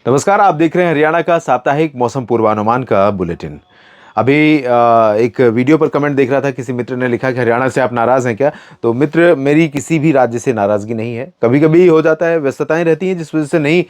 नमस्कार, आप देख रहे हैं हरियाणा का साप्ताहिक मौसम पूर्वानुमान का बुलेटिन। अभी एक वीडियो पर कमेंट देख रहा था, किसी मित्र ने लिखा कि हरियाणा से आप नाराज़ हैं क्या? तो मित्र, मेरी किसी भी राज्य से नाराज़गी नहीं है। कभी कभी हो जाता है, व्यस्तताएं रहती हैं जिस वजह से नहीं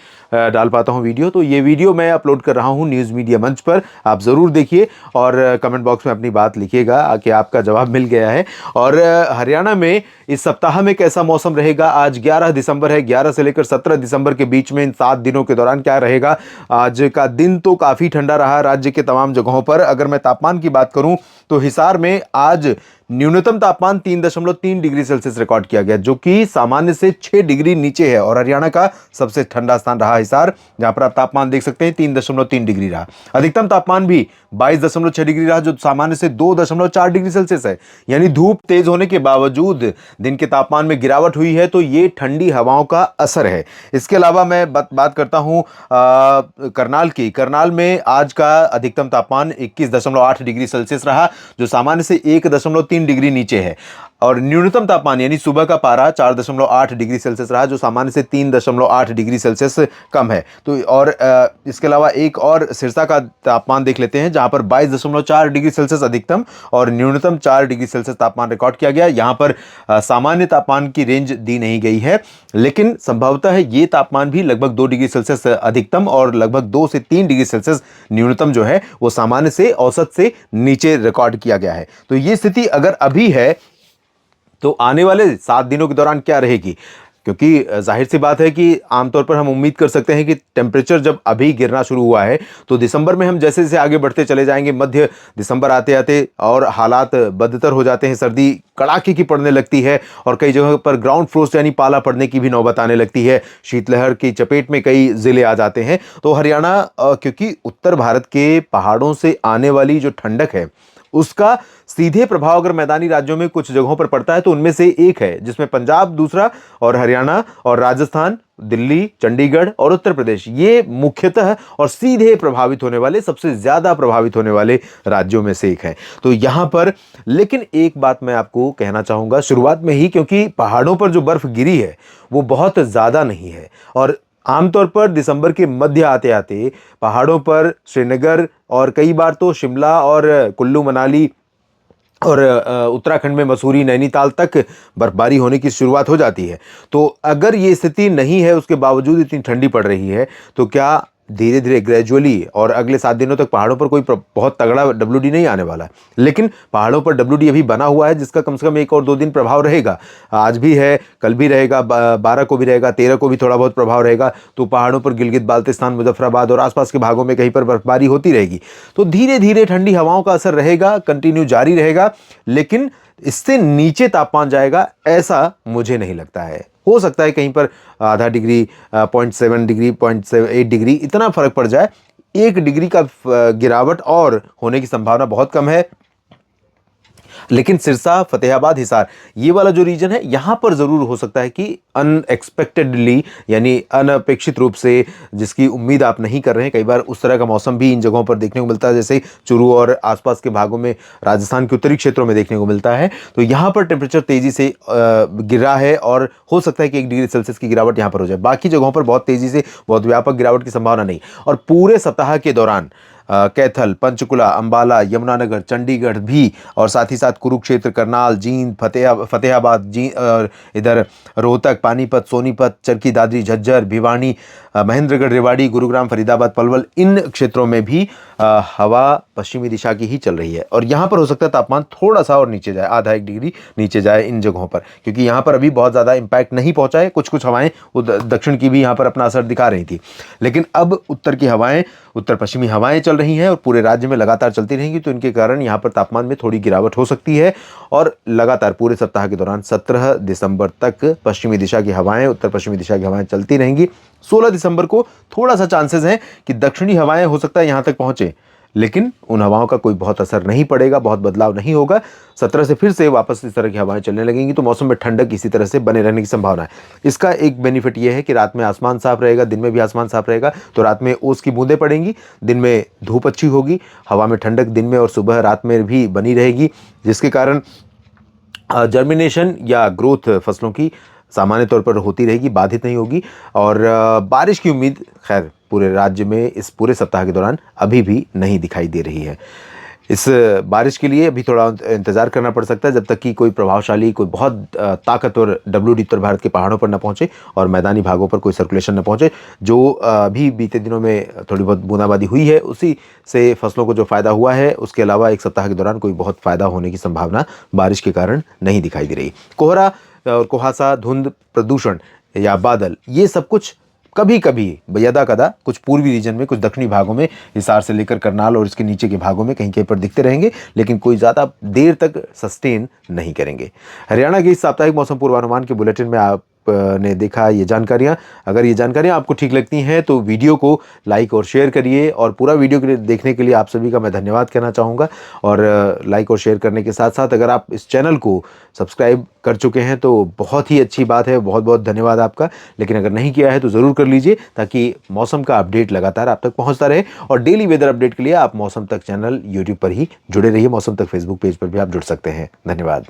डाल पाता हूं वीडियो। तो ये वीडियो मैं अपलोड कर रहा हूं न्यूज़ मीडिया मंच पर, आप ज़रूर देखिए और कमेंट बॉक्स में अपनी बात लिखिएगा कि आपका जवाब मिल गया है। और हरियाणा में इस सप्ताह में कैसा मौसम रहेगा? आज 11 दिसंबर है, 11 से लेकर 17 दिसंबर के बीच में इन 7 दिनों के दौरान क्या रहेगा? आज का दिन तो काफ़ी ठंडा रहा राज्य के तमाम जगहों पर। अगर मैं तापमान की बात करूं तो हिसार में आज न्यूनतम तापमान 3.3 डिग्री सेल्सियस रिकॉर्ड किया गया, जो कि सामान्य से 6 डिग्री नीचे है। और हरियाणा का सबसे ठंडा स्थान रहा हिसार, जहां पर आप तापमान देख सकते हैं 3.3 डिग्री रहा। अधिकतम तापमान भी 22.6 डिग्री रहा, जो सामान्य से 2.4 डिग्री सेल्सियस है। यानी धूप तेज होने के बावजूद दिन के तापमान में गिरावट हुई है, तो ये ठंडी हवाओं का असर है। इसके अलावा मैं बात करता हूं करनाल की। करनाल में आज का अधिकतम तापमान 21.8 डिग्री सेल्सियस रहा, जो सामान्य से 1.3 डिग्री नीचे है। और न्यूनतम तापमान यानी सुबह का पारा 4.8 डिग्री सेल्सियस रहा, जो सामान्य से 3.8 डिग्री सेल्सियस कम है। तो और इसके अलावा एक और सिरसा का तापमान देख लेते हैं, जहां पर 22.4 डिग्री सेल्सियस अधिकतम और न्यूनतम 4 डिग्री सेल्सियस तापमान रिकॉर्ड किया गया। यहां पर सामान्य तापमान की रेंज दी नहीं गई है, लेकिन संभवतः है ये तापमान भी लगभग 2 डिग्री सेल्सियस अधिकतम और लगभग 2 से 3 डिग्री सेल्सियस न्यूनतम जो है वो सामान्य से औसत से नीचे रिकॉर्ड किया गया है। तो ये स्थिति अगर अभी है तो आने वाले 7 दिनों के दौरान क्या रहेगी? क्योंकि जाहिर सी बात है कि आमतौर पर हम उम्मीद कर सकते हैं कि टेम्परेचर जब अभी गिरना शुरू हुआ है तो दिसंबर में हम जैसे जैसे आगे बढ़ते चले जाएंगे, मध्य दिसंबर आते आते और हालात बदतर हो जाते हैं, सर्दी कड़ाके की पड़ने लगती है और कई जगहों पर ग्राउंड फ्रोस्ट यानी पाला पड़ने की भी नौबत आने लगती है। शीतलहर की चपेट में कई जिले आ जाते हैं। तो हरियाणा, क्योंकि उत्तर भारत के पहाड़ों से आने वाली जो ठंडक है उसका सीधे प्रभाव अगर मैदानी राज्यों में कुछ जगहों पर पड़ता है तो उनमें से एक है, जिसमें पंजाब दूसरा और हरियाणा और राजस्थान, दिल्ली, चंडीगढ़ और उत्तर प्रदेश, ये मुख्यतः और सीधे प्रभावित होने वाले, सबसे ज्यादा प्रभावित होने वाले राज्यों में से एक है। तो यहां पर लेकिन एक बात मैं आपको कहना चाहूंगा शुरुआत में ही, क्योंकि पहाड़ों पर जो बर्फ गिरी है वो बहुत ज्यादा नहीं है और आमतौर पर दिसंबर के मध्य आते आते पहाड़ों पर श्रीनगर और कई बार तो शिमला और कुल्लू मनाली और उत्तराखंड में मसूरी, नैनीताल तक बर्फबारी होने की शुरुआत हो जाती है। तो अगर ये स्थिति नहीं है, उसके बावजूद इतनी ठंडी पड़ रही है, तो क्या धीरे धीरे ग्रेजुअली और अगले 7 दिनों तक पहाड़ों पर कोई बहुत तगड़ा WD नहीं आने वाला है, लेकिन पहाड़ों पर WD अभी बना हुआ है जिसका कम से कम 1 और 2 दिन प्रभाव रहेगा। आज भी है, कल भी रहेगा, 12 को भी रहेगा, 13 को भी थोड़ा बहुत प्रभाव रहेगा। तो पहाड़ों पर गिलगित बाल्टिस्तान, मुजफ्फराबाद और आसपास के भागों में कहीं पर बर्फबारी होती रहेगी। तो धीरे धीरे ठंडी हवाओं का असर रहेगा, कंटिन्यू जारी रहेगा, लेकिन इससे नीचे तापमान जाएगा ऐसा मुझे नहीं लगता है। हो सकता है कहीं पर आधा डिग्री, 0.7 डिग्री, 0.8 डिग्री इतना फर्क पड़ जाए। 1 डिग्री का गिरावट और होने की संभावना बहुत कम है। लेकिन सिरसा, फतेहाबाद, हिसार, ये वाला जो रीजन है, यहां पर जरूर हो सकता है कि अनएक्सपेक्टेडली यानी अनपेक्षित रूप से, जिसकी उम्मीद आप नहीं कर रहे हैं, कई बार उस तरह का मौसम भी इन जगहों पर देखने को मिलता है, जैसे चुरू और आसपास के भागों में, राजस्थान के उत्तरी क्षेत्रों में देखने को मिलता है। तो यहां पर टेम्परेचर तेजी से गिरा है और हो सकता है कि 1 डिग्री सेल्सियस की गिरावट यहां पर हो जाए। बाकी जगहों पर बहुत तेजी से, बहुत व्यापक गिरावट की संभावना नहीं। और पूरे सप्ताह के दौरान कैथल, पंचकुला, अंबाला, यमुनानगर, चंडीगढ़ भी और साथ ही साथ कुरुक्षेत्र, करनाल, जींद, फतेहाबाद, और इधर रोहतक, पानीपत, सोनीपत, चरखी दादरी, झज्जर, भिवानी, महेंद्रगढ़, रेवाड़ी, गुरुग्राम, फरीदाबाद, पलवल, इन क्षेत्रों में भी हवा पश्चिमी दिशा की ही चल रही है। और यहाँ पर हो सकता है तापमान थोड़ा सा और नीचे जाए, आधा 1 डिग्री नीचे जाए इन जगहों पर, क्योंकि यहाँ पर अभी बहुत ज़्यादा इंपैक्ट नहीं पहुँचा है। कुछ कुछ हवाएं दक्षिण की भी यहाँ पर अपना असर दिखा रही थी, लेकिन अब उत्तर की हवाएं, उत्तर पश्चिमी हवाएं चल रही हैं और पूरे राज्य में लगातार चलती रहेंगी। तो इनके कारण यहाँ पर तापमान में थोड़ी गिरावट हो सकती है। और लगातार पूरे सप्ताह के दौरान 17 दिसंबर तक पश्चिमी दिशा की हवाएं, उत्तर पश्चिमी दिशा की हवाएं चलती रहेंगी। 16 दिसंबर को थोड़ा सा चांसेस है कि दक्षिणी हवाएं हो सकता है यहाँ तक पहुंचे, लेकिन उन हवाओं का कोई बहुत असर नहीं पड़ेगा, बहुत बदलाव नहीं होगा। 17 से फिर से वापस इस तरह की हवाएं चलने लगेंगी, तो मौसम में ठंडक इसी तरह से बने रहने की संभावना है। इसका एक बेनिफिट यह है कि रात में आसमान साफ रहेगा, दिन में भी आसमान साफ रहेगा। तो रात में ओस की बूंदें पड़ेंगी, दिन में धूप अच्छी होगी, हवा में ठंडक दिन में और सुबह रात में भी बनी रहेगी, जिसके कारण जर्मिनेशन या ग्रोथ फसलों की सामान्य तौर पर होती रहेगी, बाधित नहीं होगी। और बारिश की उम्मीद खैर पूरे राज्य में इस पूरे सप्ताह के दौरान अभी भी नहीं दिखाई दे रही है। इस बारिश के लिए अभी थोड़ा इंतज़ार करना पड़ सकता है, जब तक कि कोई प्रभावशाली, कोई बहुत ताकतवर डब्ल्यूडी उत्तर भारत के पहाड़ों पर न पहुंचे और मैदानी भागों पर कोई सर्कुलेशन न पहुंचे। जो अभी बीते दिनों में थोड़ी बहुत बूंदाबांदी हुई है, उसी से फसलों को जो फ़ायदा हुआ है, उसके अलावा एक सप्ताह के दौरान कोई बहुत फ़ायदा होने की संभावना बारिश के कारण नहीं दिखाई दे रही। कोहरा और कुहासा, धुंध, प्रदूषण या बादल, ये सब कुछ कभी कभी यदा कदा कुछ पूर्वी रीजन में, कुछ दक्षिणी भागों में, हिसार से लेकर करनाल और इसके नीचे के भागों में कहीं कहीं पर दिखते रहेंगे, लेकिन कोई ज़्यादा देर तक सस्टेन नहीं करेंगे। हरियाणा के इस साप्ताहिक मौसम पूर्वानुमान के बुलेटिन में आप ने देखा ये जानकारियां। अगर ये जानकारियां आपको ठीक लगती हैं तो वीडियो को लाइक और शेयर करिए, और पूरा वीडियो के देखने के लिए आप सभी का मैं धन्यवाद कहना चाहूँगा। और लाइक और शेयर करने के साथ साथ अगर आप इस चैनल को सब्सक्राइब कर चुके हैं तो बहुत ही अच्छी बात है, बहुत बहुत धन्यवाद आपका। लेकिन अगर नहीं किया है तो ज़रूर कर लीजिए, ताकि मौसम का अपडेट लगातार आप तक पहुँचता रहे। और डेली वेदर अपडेट के लिए आप मौसम तक चैनल यूट्यूब पर ही जुड़े रहिए, मौसम तक फेसबुक पेज पर भी आप जुड़ सकते हैं। धन्यवाद।